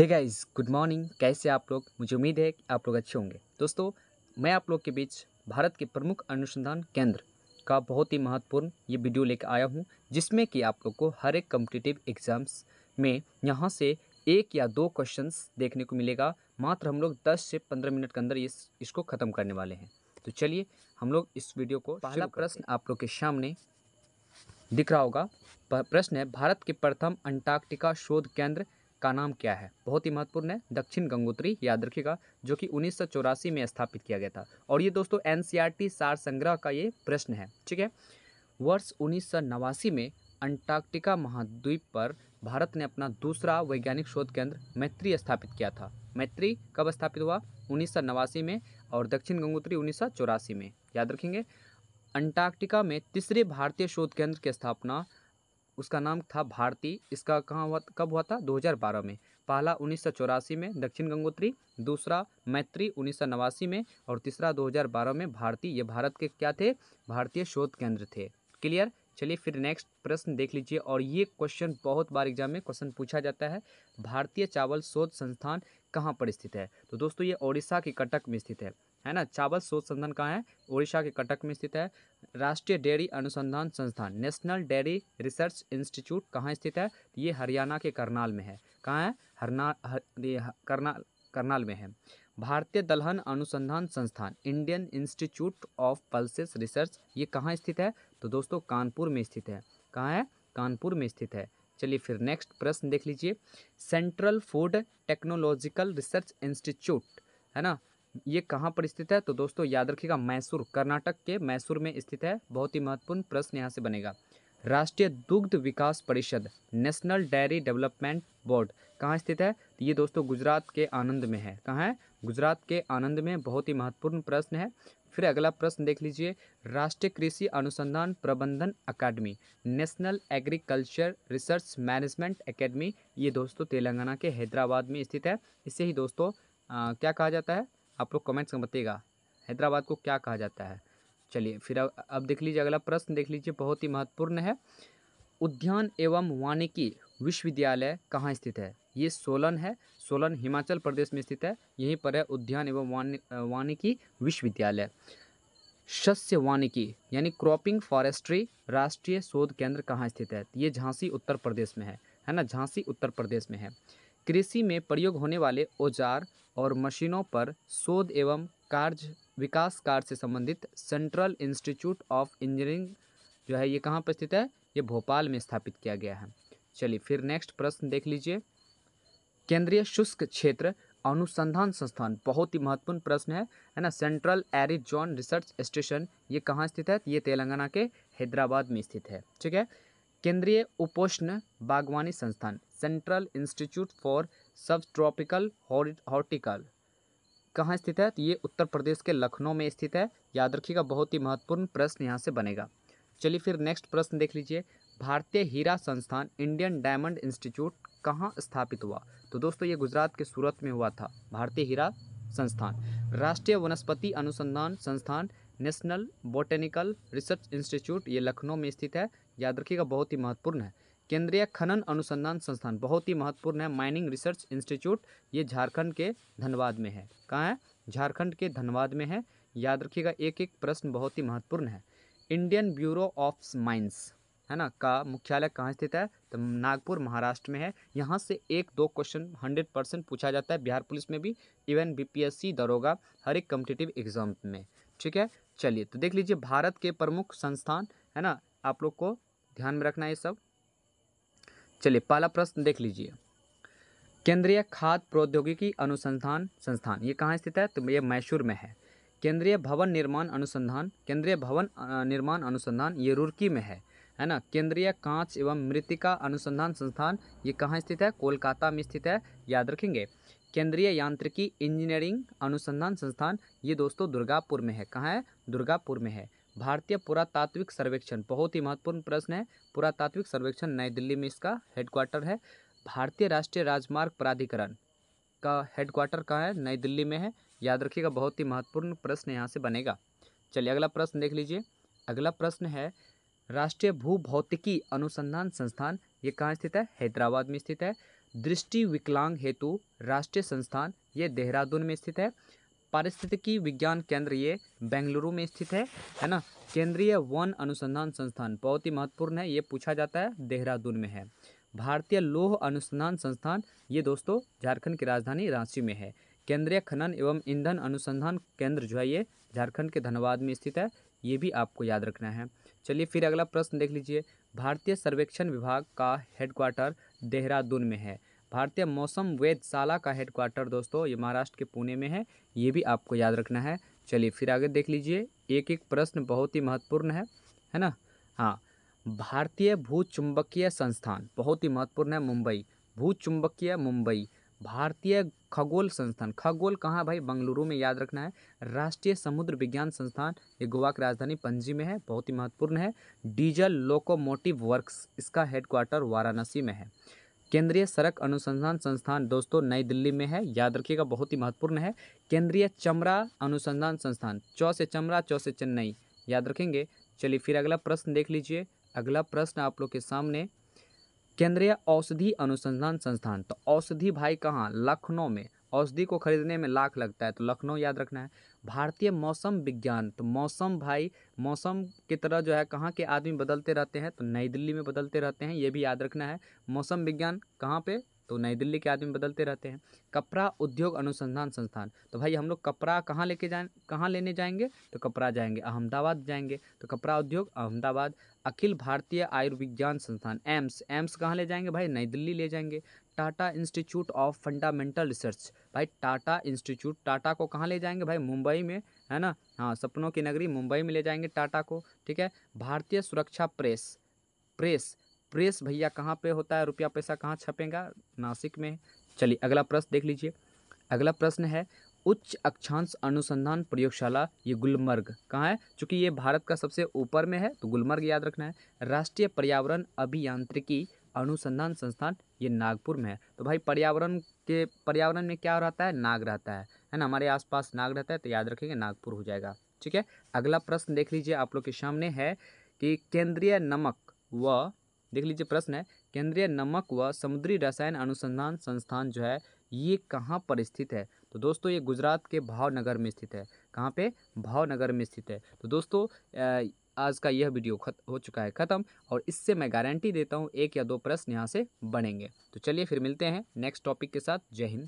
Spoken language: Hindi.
Hey guys, good morning. कैसे आप लोग? मुझे उम्मीद है कि आप लोग अच्छे होंगे। दोस्तों, मैं आप लोग के बीच भारत के प्रमुख अनुसंधान केंद्र का बहुत ही महत्वपूर्ण ये वीडियो लेकर आया हूँ, जिसमें कि आप लोग को हर एक कॉम्पिटिटिव एग्जाम्स में यहाँ से एक या दो क्वेश्चंस देखने को मिलेगा। मात्र हम लोग 10 से 15 मिनट के अंदर इसको ख़त्म करने वाले हैं। तो चलिए हम लोग इस वीडियो को पहला प्रश्न आप लोग के सामने दिख रहा होगा। प्रश्न है, भारत के प्रथम अंटार्कटिका शोध केंद्र का नाम क्या है? बहुत ही महत्वपूर्ण है, दक्षिण गंगोत्री, याद रखिएगा, जो कि 1984 में स्थापित किया गया था। और ये दोस्तों एनसीईआरटी सार संग्रह का ये प्रश्न है। ठीक है, वर्ष 1989 में अंटार्कटिका महाद्वीप पर भारत ने अपना दूसरा वैज्ञानिक शोध केंद्र मैत्री स्थापित किया था। मैत्री कब स्थापित हुआ? 1989 में, और दक्षिण गंगोत्री 1984 में, याद रखेंगे। अंटार्कटिका में तीसरे भारतीय शोध केंद्र की स्थापना, उसका नाम था भारती। इसका कब हुआ था? 2012 में। पहला 1984 में दक्षिण गंगोत्री, दूसरा मैत्री 1989 में, और तीसरा 2012 में भारती। ये भारत के क्या थे? भारतीय शोध केंद्र थे। क्लियर? चलिए फिर नेक्स्ट प्रश्न देख लीजिए। और ये क्वेश्चन बहुत बार एग्जाम में क्वेश्चन पूछा जाता है। भारतीय चावल शोध संस्थान कहाँ पर स्थित है? तो दोस्तों ये ओडिशा के कटक में स्थित है ना। चावल शोध संस्थान कहाँ है? ओडिशा के कटक में स्थित है। राष्ट्रीय डेयरी अनुसंधान संस्थान, नेशनल डेयरी रिसर्च इंस्टीट्यूट कहाँ स्थित है? ये हरियाणा के करनाल में है। कहाँ है? करनाल में है। भारतीय दलहन अनुसंधान संस्थान, Indian institute of pulses research, ये कहाँ स्थित है? तो दोस्तों कानपुर में स्थित है। कहाँ है? कानपुर में स्थित है। चलिए फिर नेक्स्ट प्रश्न देख लीजिए। Central food technological research institute, है ना, ये कहाँ पर स्थित है? तो दोस्तों याद रखिएगा, मैसूर, कर्नाटक के मैसूर में स्थित है। बहुत ही महत्वपूर्ण प्रश्न यहाँ से बनेगा। राष्ट्रीय दुग्ध विकास परिषद, नेशनल डेयरी डेवलपमेंट बोर्ड, कहाँ स्थित है? तो ये दोस्तों गुजरात के आनंद में है। कहाँ है? गुजरात के आनंद में। बहुत ही महत्वपूर्ण प्रश्न है। फिर अगला प्रश्न देख लीजिए। राष्ट्रीय कृषि अनुसंधान प्रबंधन अकादमी, National Agriculture Research Management Academy, ये दोस्तों तेलंगाना के हैदराबाद में स्थित है। इसे ही दोस्तों क्या कहा जाता है? आप लोग कमेंट्स में बताइएगा, हैदराबाद को क्या कहा जाता है। चलिए फिर अब देख लीजिए, अगला प्रश्न देख लीजिए, बहुत ही महत्वपूर्ण है। उद्यान एवं वानिकी विश्वविद्यालय कहाँ स्थित है? ये सोलन है। सोलन हिमाचल प्रदेश में स्थित है। यहीं पर है उद्यान एवं वानिकी विश्वविद्यालय। शस्य वानिकी यानी क्रॉपिंग फॉरेस्ट्री राष्ट्रीय शोध केंद्र कहाँ स्थित है? ये झांसी उत्तर प्रदेश में है ना, झांसी उत्तर प्रदेश में है। कृषि में प्रयोग होने वाले औजार और मशीनों पर शोध एवं विकास कार्य से संबंधित सेंट्रल इंस्टीट्यूट ऑफ इंजीनियरिंग जो है, ये कहाँ पर स्थित है? ये भोपाल में स्थापित किया गया है। चलिए फिर नेक्स्ट प्रश्न देख लीजिए। केंद्रीय शुष्क क्षेत्र अनुसंधान संस्थान, बहुत ही महत्वपूर्ण प्रश्न है ना। Central arid zone research station, ये कहाँ स्थित है? ये तेलंगाना के हैदराबाद में स्थित है। ठीक है। केंद्रीय उपोष्ण बागवानी संस्थान, सेंट्रल इंस्टीट्यूट फॉर सब ट्रॉपिकल हॉर्टिकल, कहाँ स्थित है? तो ये उत्तर प्रदेश के लखनऊ में स्थित है। याद रखिएगा, बहुत ही महत्वपूर्ण प्रश्न यहाँ से बनेगा। चलिए फिर नेक्स्ट प्रश्न देख लीजिए। भारतीय हीरा संस्थान, इंडियन डायमंड इंस्टीट्यूट कहाँ स्थापित हुआ? तो दोस्तों ये गुजरात के सूरत में हुआ था, भारतीय हीरा संस्थान। राष्ट्रीय वनस्पति अनुसंधान संस्थान, नेशनल बोटेनिकल रिसर्च इंस्टीट्यूट, ये लखनऊ में स्थित है। याद रखिएगा, बहुत ही महत्वपूर्ण है। केंद्रीय खनन अनुसंधान संस्थान, बहुत ही महत्वपूर्ण है, माइनिंग रिसर्च इंस्टीट्यूट, ये झारखंड के धनबाद में है। कहाँ है? झारखंड के धनबाद में है। याद रखिएगा, एक एक प्रश्न बहुत ही महत्वपूर्ण है। इंडियन ब्यूरो ऑफ माइंस, है ना, का मुख्यालय कहाँ स्थित है? तो नागपुर महाराष्ट्र में है। यहाँ से एक दो क्वेश्चन 100% पूछा जाता है, बिहार पुलिस में भी, इवन बीपीएससी, दरोगा, हर एक कॉम्पिटिटिव एग्जाम में। ठीक है। चलिए तो देख लीजिए भारत के प्रमुख संस्थान, है ना, आप लोग को ध्यान में रखना है सब। चलिए पहला प्रश्न देख लीजिए। केंद्रीय खाद्य प्रौद्योगिकी अनुसंधान संस्थान, ये कहाँ स्थित है? तो ये मैसूर में है। केंद्रीय भवन निर्माण अनुसंधान, केंद्रीय भवन निर्माण अनुसंधान, ये रुड़की में है ना। केंद्रीय कांच एवं मृत्तिका अनुसंधान संस्थान, ये कहाँ स्थित है? कोलकाता में स्थित है। याद रखेंगे। केंद्रीय यांत्रिकी इंजीनियरिंग अनुसंधान संस्थान, ये दोस्तों दुर्गापुर में है। कहाँ है? दुर्गापुर में है। भारतीय पुरातात्विक सर्वेक्षण, बहुत ही महत्वपूर्ण प्रश्न है। पुरातात्विक सर्वेक्षण नई दिल्ली में इसका हेडक्वार्टर है। भारतीय राष्ट्रीय राजमार्ग प्राधिकरण का हेडक्वार्टर कहाँ है? नई दिल्ली में है। याद रखिएगा, बहुत ही महत्वपूर्ण प्रश्न यहाँ से बनेगा। चलिए अगला प्रश्न देख लीजिए। अगला प्रश्न है, राष्ट्रीय भूभौतिकी अनुसंधान संस्थान, ये कहाँ स्थित है? हैदराबाद में स्थित है। दृष्टि विकलांग हेतु राष्ट्रीय संस्थान ये देहरादून में स्थित है। पारिस्थितिकी विज्ञान केंद्र ये बेंगलुरु में स्थित है ना। केंद्रीय वन अनुसंधान संस्थान बहुत ही महत्वपूर्ण है, ये पूछा जाता है, देहरादून में है। भारतीय लौह अनुसंधान संस्थान ये दोस्तों झारखंड की राजधानी रांची में है। केंद्रीय खनन एवं ईंधन अनुसंधान केंद्र जो है ये झारखंड के धनबाद में स्थित है, ये भी आपको याद रखना है। चलिए फिर अगला प्रश्न देख लीजिए। भारतीय सर्वेक्षण विभाग का हेडक्वार्टर देहरादून में है। भारतीय मौसम वेधशाला का हेडक्वार्टर दोस्तों ये महाराष्ट्र के पुणे में है, ये भी आपको याद रखना है। चलिए फिर आगे देख लीजिए, एक एक प्रश्न बहुत ही महत्वपूर्ण है ना। हाँ, भारतीय भूचुंबकीय संस्थान बहुत ही महत्वपूर्ण है, मुंबई, भूचुंबकीय मुंबई। भारतीय खगोल संस्थान, खगोल कहाँ भाई, बेंगलुरु में, याद रखना है। राष्ट्रीय समुद्र विज्ञान संस्थान ये गोवा की राजधानी पणजी में है, बहुत ही महत्वपूर्ण है। डीजल लोकोमोटिव वर्क्स इसका हेडक्वार्टर वाराणसी में है। केंद्रीय सड़क अनुसंधान संस्थान दोस्तों नई दिल्ली में है, याद रखिएगा, बहुत ही महत्वपूर्ण है। केंद्रीय चमड़ा अनुसंधान संस्थान, चौ से चमड़ा, चौ से चेन्नई, याद रखेंगे। चलिए फिर अगला प्रश्न देख लीजिए। अगला प्रश्न आप लोग के सामने, केंद्रीय औषधि अनुसंधान संस्थान, तो औषधि भाई कहाँ, लखनऊ में। औषधि को खरीदने में लाख लगता है, तो लखनऊ याद रखना है। भारतीय मौसम विज्ञान, तो मौसम भाई, मौसम की तरह जो है कहाँ के आदमी बदलते रहते हैं, तो नई दिल्ली में बदलते रहते हैं, ये भी याद रखना है। मौसम विज्ञान कहाँ पे, तो नई दिल्ली के आदमी बदलते रहते हैं। कपड़ा उद्योग अनुसंधान संस्थान, तो भाई हम लोग कपड़ा कहाँ कहाँ लेने जाएंगे, तो कपड़ा जाएंगे अहमदाबाद जाएंगे, तो कपड़ा उद्योग अहमदाबाद। अखिल भारतीय आयुर्विज्ञान संस्थान एम्स, एम्स कहाँ ले जाएंगे भाई, नई दिल्ली ले जाएंगे। Tata institute of fundamental research, भाई टाटा इंस्टीट्यूट, टाटा को कहाँ ले जाएंगे भाई, मुंबई में, है ना। हाँ, सपनों की नगरी मुंबई में ले जाएंगे टाटा को, ठीक है। भारतीय सुरक्षा प्रेस, प्रेस प्रेस भैया कहाँ पे होता है, रुपया पैसा कहाँ छपेगा, नासिक में। चलिए अगला प्रश्न देख लीजिए। अगला प्रश्न है, उच्च अक्षांश अनुसंधान प्रयोगशाला ये गुलमर्ग कहाँ है, चूंकि ये भारत का सबसे ऊपर में है, तो गुलमर्ग याद रखना है। राष्ट्रीय पर्यावरण अभियांत्रिकी अनुसंधान संस्थान ये नागपुर में है। तो भाई पर्यावरण में क्या रहता है, नाग रहता है ना, हमारे आसपास नाग रहता है, तो याद रखेंगे नागपुर हो जाएगा, ठीक है। अगला प्रश्न देख लीजिए, आप लोग के सामने है कि केंद्रीय नमक व, देख लीजिए प्रश्न है, केंद्रीय नमक व समुद्री रसायन अनुसंधान संस्थान जो है ये कहाँ पर स्थित है, तो दोस्तों ये गुजरात के भावनगर में स्थित है। कहाँ पे, भावनगर में स्थित है। तो दोस्तों आज का यह वीडियो हो चुका है ख़त्म, और इससे मैं गारंटी देता हूँ 1 या 2 प्रश्न यहाँ से बनेंगे। तो चलिए फिर मिलते हैं नेक्स्ट टॉपिक के साथ। जय हिंद।